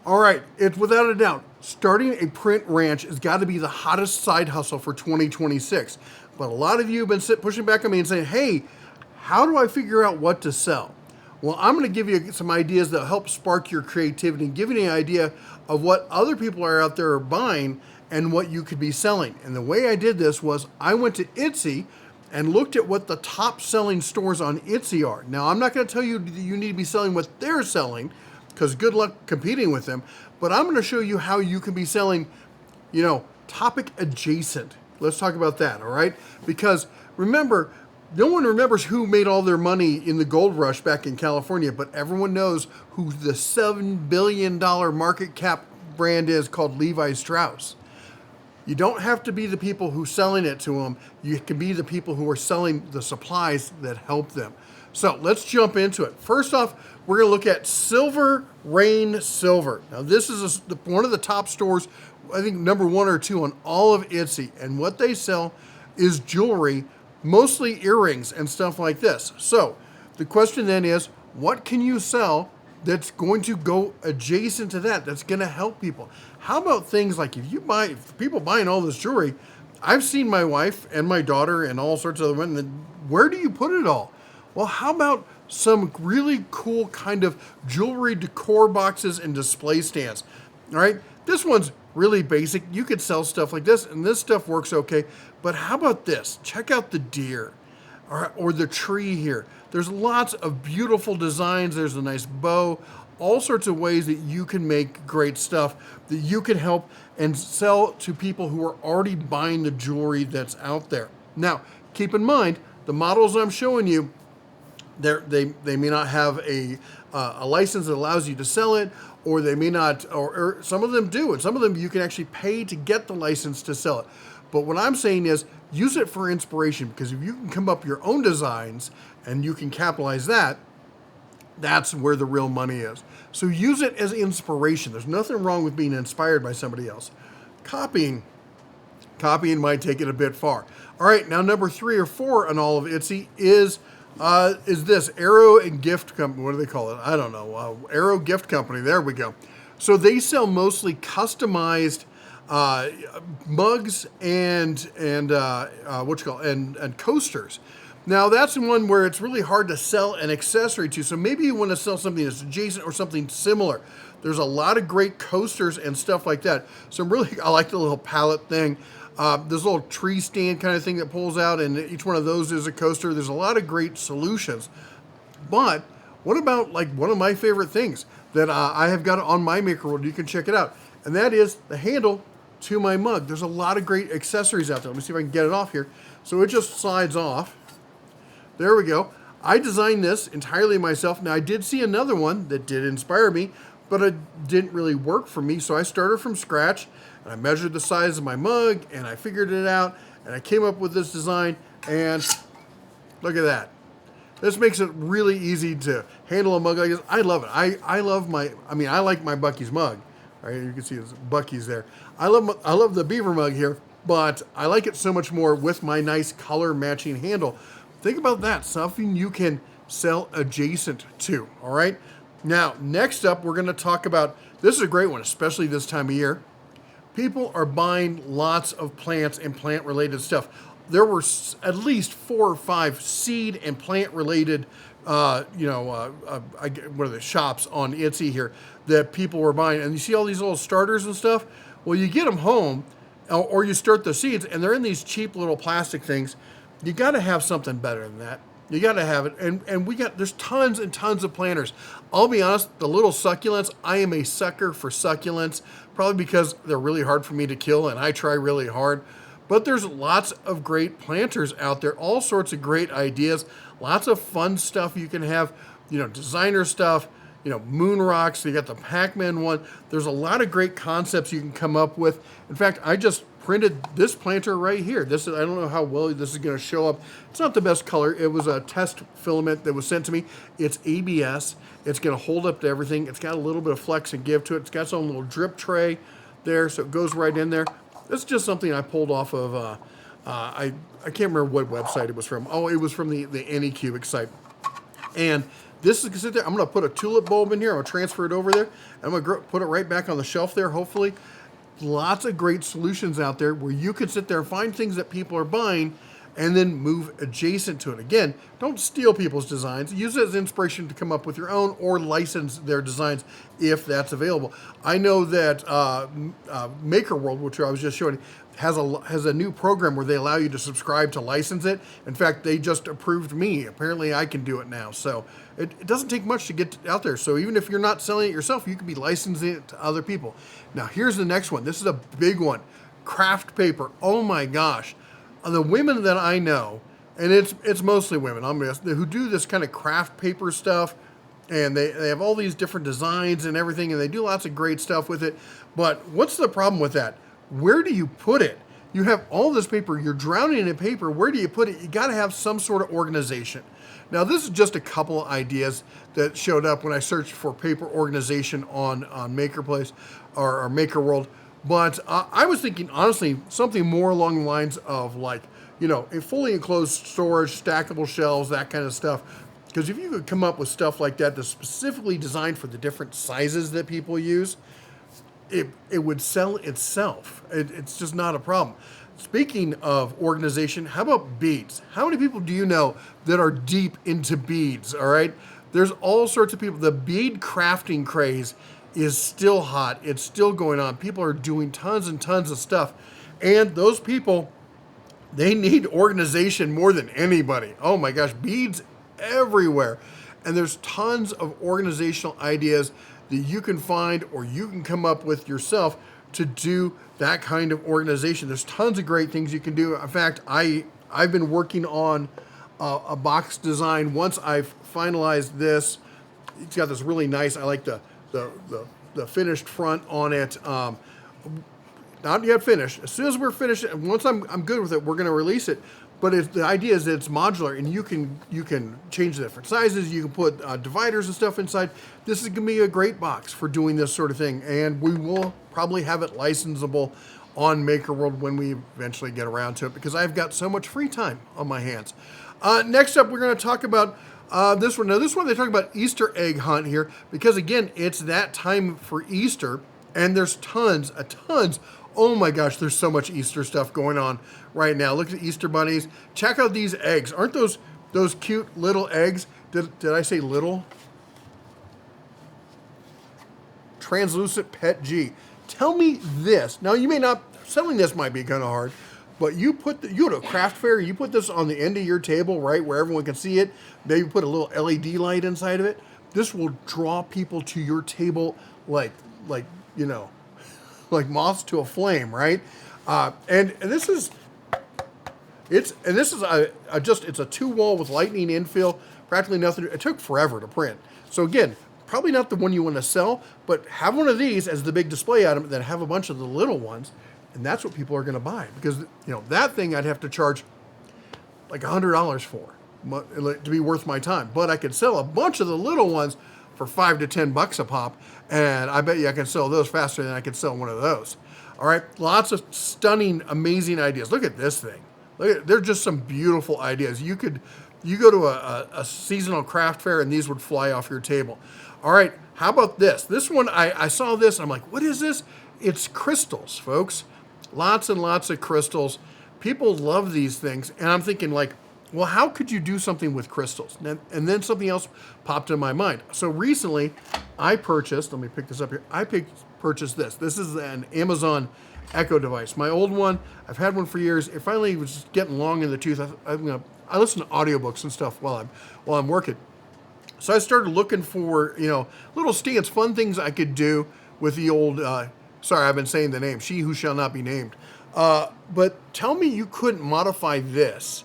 All right, it's without a doubt, starting a print ranch has got to be the hottest side hustle for 2026. But a lot of you have been pushing back on me and saying, hey, how do I figure out what to sell? Well, I'm going to give you some ideas that help spark your creativity and give you an idea of what other people are out there buying and what you could be selling. And the way I did this was I went to Etsy and looked at what the top selling stores on Etsy are. Now, I'm not going to tell you that you need to be selling what they're selling, because good luck competing with them. But I'm going to show you how you can be selling, topic adjacent. Let's talk about that, all right? Because remember, no one remembers who made all their money in the gold rush back in California, but everyone knows who the $7 billion market cap brand is called Levi Strauss. You don't have to be the people who are selling it to them. You can be the people who are selling the supplies that help them. So let's jump into it. First off, we're going to look at Silver Rain Silver. Now, this is one of the top stores, I think number 1 or 2 on all of Etsy. And what they sell is jewelry, mostly earrings and stuff like this. So the question then is, what can you sell that's going to go adjacent to that, that's going to help people? How about things like if people buying all this jewelry, I've seen my wife and my daughter and all sorts of other women, where do you put it all? Well, how about some really cool kind of jewelry decor boxes and display stands? All right, this one's really basic. You could sell stuff like this, and this stuff works okay. But how about this? Check out the deer or the tree here. There's lots of beautiful designs. There's a nice bow, all sorts of ways that you can make great stuff that you can help and sell to people who are already buying the jewelry that's out there. Now, keep in mind, the models I'm showing you, they may not have a license that allows you to sell it, or they may not, or some of them do, and some of them you can actually pay to get the license to sell it. But what I'm saying is use it for inspiration, because if you can come up with your own designs and you can capitalize that, that's where the real money is. So use it as inspiration. There's nothing wrong with being inspired by somebody else. Copying might take it a bit far. All right, now number 3 or 4 on all of Etsy is this Arrow and Gift Company. What do they call it? I don't know. Arrow Gift Company. There we go. So they sell mostly customized mugs and coasters. Now that's one where it's really hard to sell an accessory to. So maybe you want to sell something that's adjacent or something similar. There's a lot of great coasters and stuff like that. So I like the little pallet thing. There's a little tree stand kind of thing that pulls out, and each one of those is a coaster. There's a lot of great solutions. But what about like one of my favorite things that I have got on my maker world? You can check it out, and that is the handle to my mug. There's a lot of great accessories out there. Let me see if I can get it off here. So it just slides off. There we go. I designed this entirely myself. Now I did see another one that did inspire me, but it didn't really work for me. So I started from scratch, and I measured the size of my mug, and I figured it out, and I came up with this design, and look at that. This makes it really easy to handle a mug like this. I love it. I like my Buc-ee's mug. Right, you can see it's Buc-ee's there. I love the beaver mug here, but I like it so much more with my nice color matching handle. Think about that, something you can sell adjacent to, all right? Now, next up, we're going to talk about, this is a great one, especially this time of year. People are buying lots of plants and plant-related stuff. There were at least 4 or 5 seed and plant-related, what are the shops on Etsy here that people were buying. And you see all these little starters and stuff? Well, you get them home, or you start the seeds, and they're in these cheap little plastic things. You got to have something better than that. You got to have it. And there's tons and tons of planters. I'll be honest, the little succulents, I am a sucker for succulents, probably because they're really hard for me to kill, and I try really hard. But there's lots of great planters out there, all sorts of great ideas, lots of fun stuff you can have, designer stuff, moon rocks. You got the Pac-Man one. There's a lot of great concepts you can come up with. In fact, I just printed this planter right here. I don't know how well this is going to show up. It's not the best color. It was a test filament that was sent to me. It's ABS. It's going to hold up to everything. It's got a little bit of flex and give to it. It's got its own little drip tray there, so it goes right in there. It's just something I pulled off of, I can't remember what website it was from. Oh, it was from the Anycubic site. And This is gonna sit there. I'm gonna put a tulip bulb in here. I'm gonna transfer it over there. I'm gonna put it right back on the shelf there, hopefully. Lots of great solutions out there where you can sit there and find things that people are buying and then move adjacent to it. Again, don't steal people's designs. Use it as inspiration to come up with your own or license their designs if that's available. I know that Maker World, which I was just showing, has a new program where they allow you to subscribe to license it. In fact, they just approved me. Apparently I can do it now. So it doesn't take much to get out there. So even if you're not selling it yourself, you can be licensing it to other people. Now here's the next one. This is a big one. Craft paper. Oh my gosh. The women that I know, and it's mostly women, who do this kind of craft paper stuff, and they have all these different designs and everything, and they do lots of great stuff with it. But what's the problem with that? Where do you put it? You have all this paper, you're drowning in paper, where do you put it? You gotta have some sort of organization. Now this is just a couple of ideas that showed up when I searched for paper organization on MakerPlace or Maker World. But I was thinking, honestly, something more along the lines of like, a fully enclosed storage, stackable shelves, that kind of stuff. Because if you could come up with stuff like that that's specifically designed for the different sizes that people use, it would sell itself. It's just not a problem. Speaking of organization, how about beads? How many people do you know that are deep into beads, all right? There's all sorts of people. The bead crafting craze is still hot. It's still going on. People are doing tons and tons of stuff. And those people, they need organization more than anybody. Oh my gosh, beads everywhere. And there's tons of organizational ideas that you can find or you can come up with yourself to do that kind of organization. There's tons of great things you can do. In fact, I've been working on a box design. Once I've finalized this, it's got this really nice, I like the finished front on it. Not yet finished. As soon as we're finished, once I'm good with it, we're going to release it. But the idea is that it's modular, and you can change the different sizes. You can put dividers and stuff inside. This is going to be a great box for doing this sort of thing, and we will probably have it licensable on Maker World when we eventually get around to it, because I've got so much free time on my hands. Next up, we're going to talk about this one. Now, this one they talk about Easter egg hunt here, because again, it's that time for Easter, and there's tons. Oh my gosh, there's so much Easter stuff going on right now. Look at the Easter bunnies. Check out these eggs. Aren't those cute little eggs? Did I say little? Translucent Pet G. Tell me this. Now you may not, selling this might be kind of hard, but you go to a craft fair, you put this on the end of your table, right, where everyone can see it. Maybe put a little LED light inside of it. This will draw people to your table like moths to a flame, right? And this is it's a 2-wall with lightning infill, practically nothing. It took forever to print. So again, probably not the one you want to sell, but have one of these as the big display item, then have a bunch of the little ones, and that's what people are going to buy, because that thing I'd have to charge like $100 for to be worth my time. But I could sell a bunch of the little ones for $5 to $10 a pop, and I bet you I can sell those faster than I could sell one of those. All right, lots of stunning, amazing ideas. Look at this thing. They're just some beautiful ideas. You go to a seasonal craft fair, and these would fly off your table. All right, how about this? This one, I saw this, and I'm like, what is this? It's crystals, folks. Lots and lots of crystals. People love these things, and I'm thinking like, well, how could you do something with crystals? And then something else popped in my mind. So recently, I purchased, let me pick this up here. Purchased this. This is an Amazon Echo device. My old one, I've had one for years. It finally was just getting long in the tooth. I listen to audiobooks and stuff while I'm working. So I started looking for, little stands, fun things I could do with the old, sorry, I've been saying the name, She Who Shall Not Be Named. But tell me you couldn't modify this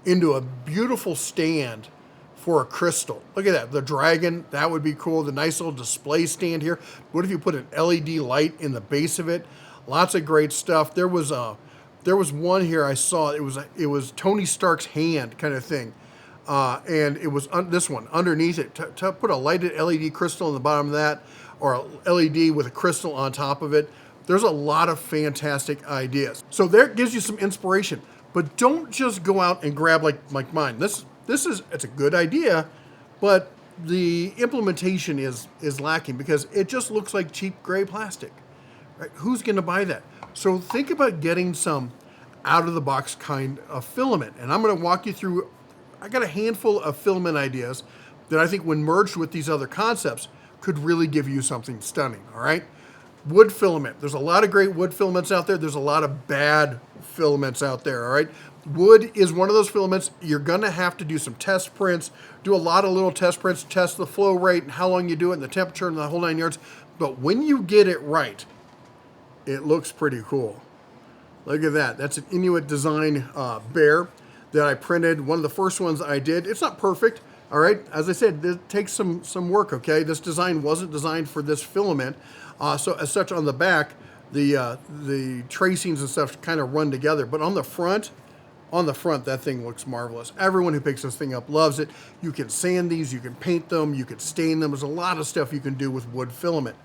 into a beautiful stand for a crystal. Look at that, the dragon, that would be cool. The nice little display stand here. What if you put an LED light in the base of it? Lots of great stuff. There was one here I saw. It was Tony Stark's hand kind of thing, and it was this one underneath it. To put a lighted LED crystal in the bottom of that, or a LED with a crystal on top of it. There's a lot of fantastic ideas. So that gives you some inspiration. But don't just go out and grab like mine. It's a good idea, but the implementation is lacking because it just looks like cheap gray plastic. Right? Who's going to buy that? So think about getting some out of the box kind of filament. And I'm going to walk you through, I got a handful of filament ideas that I think when merged with these other concepts could really give you something stunning, all right? Wood filament. There's a lot of great wood filaments out there. There's a lot of bad filaments out there, all right? Wood is one of those filaments. You're going to have to do some test prints, do a lot of little test prints, test the flow rate and how long you do it and the temperature and the whole 9 yards. But when you get it right, it looks pretty cool. Look at that. That's an Inuit design bear that I printed. One of the first ones I did. It's not perfect, all right? As I said, it takes some work, okay? This design wasn't designed for this filament. So as such, on the back, the tracings and stuff kind of run together. But on the front, that thing looks marvelous. Everyone who picks this thing up loves it. You can sand these, you can paint them, you can stain them. There's a lot of stuff you can do with wood filament.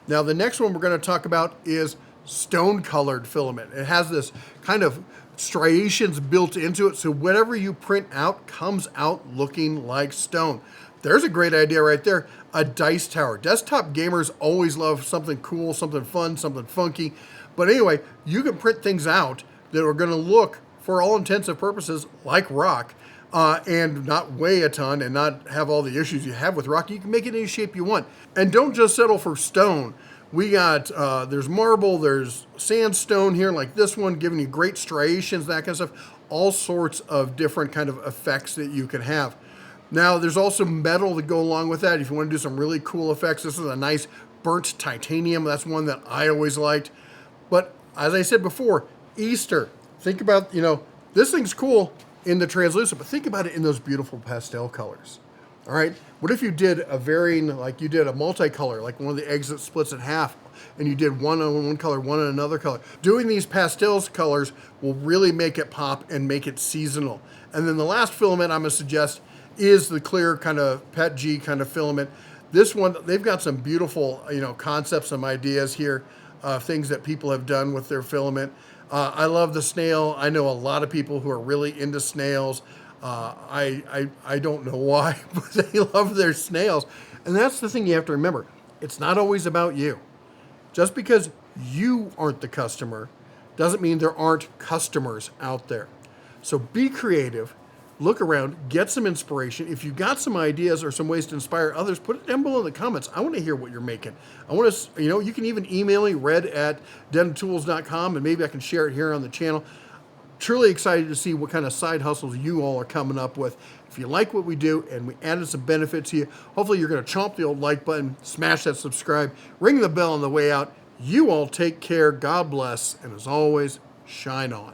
Now, the next one we're going to talk about is stone-colored filament. It has this kind of striations built into it, so whatever you print out comes out looking like stone. There's a great idea right there, a dice tower. Desktop gamers always love something cool, something fun, something funky. But anyway, you can print things out that are going to look, for all intents and purposes, like rock, and not weigh a ton and not have all the issues you have with rock. You can make it any shape you want. And don't just settle for stone. We got, there's marble, there's sandstone here like this one, giving you great striations, that kind of stuff. All sorts of different kind of effects that you can have. Now, there's also metal to go along with that. If you want to do some really cool effects, this is a nice burnt titanium. That's one that I always liked. But as I said before, Easter. Think about, this thing's cool in the translucent, but think about it in those beautiful pastel colors. All right. What if you did a varying, like you did a multicolor, like one of the eggs that splits in half, and you did one on one color, one on another color. Doing these pastels colors will really make it pop and make it seasonal. And then the last filament I'm going to suggest is the clear kind of PET G kind of filament. This one, they've got some beautiful, concepts, some ideas here, things that people have done with their filament. I love the snail. I know a lot of people who are really into snails. I don't know why, but they love their snails. And that's the thing you have to remember. It's not always about you. Just because you aren't the customer doesn't mean there aren't customers out there. So be creative, look around, get some inspiration. If you've got some ideas or some ways to inspire others, put it down below in the comments. I want to hear what you're making. I want to, you can even email me, red@dentotools.com, and maybe I can share it here on the channel. Truly excited to see what kind of side hustles you all are coming up with. If you like what we do and we added some benefits to you, hopefully you're going to chomp the old like button, smash that subscribe, ring the bell on the way out. You all take care, God bless, and as always, shine on.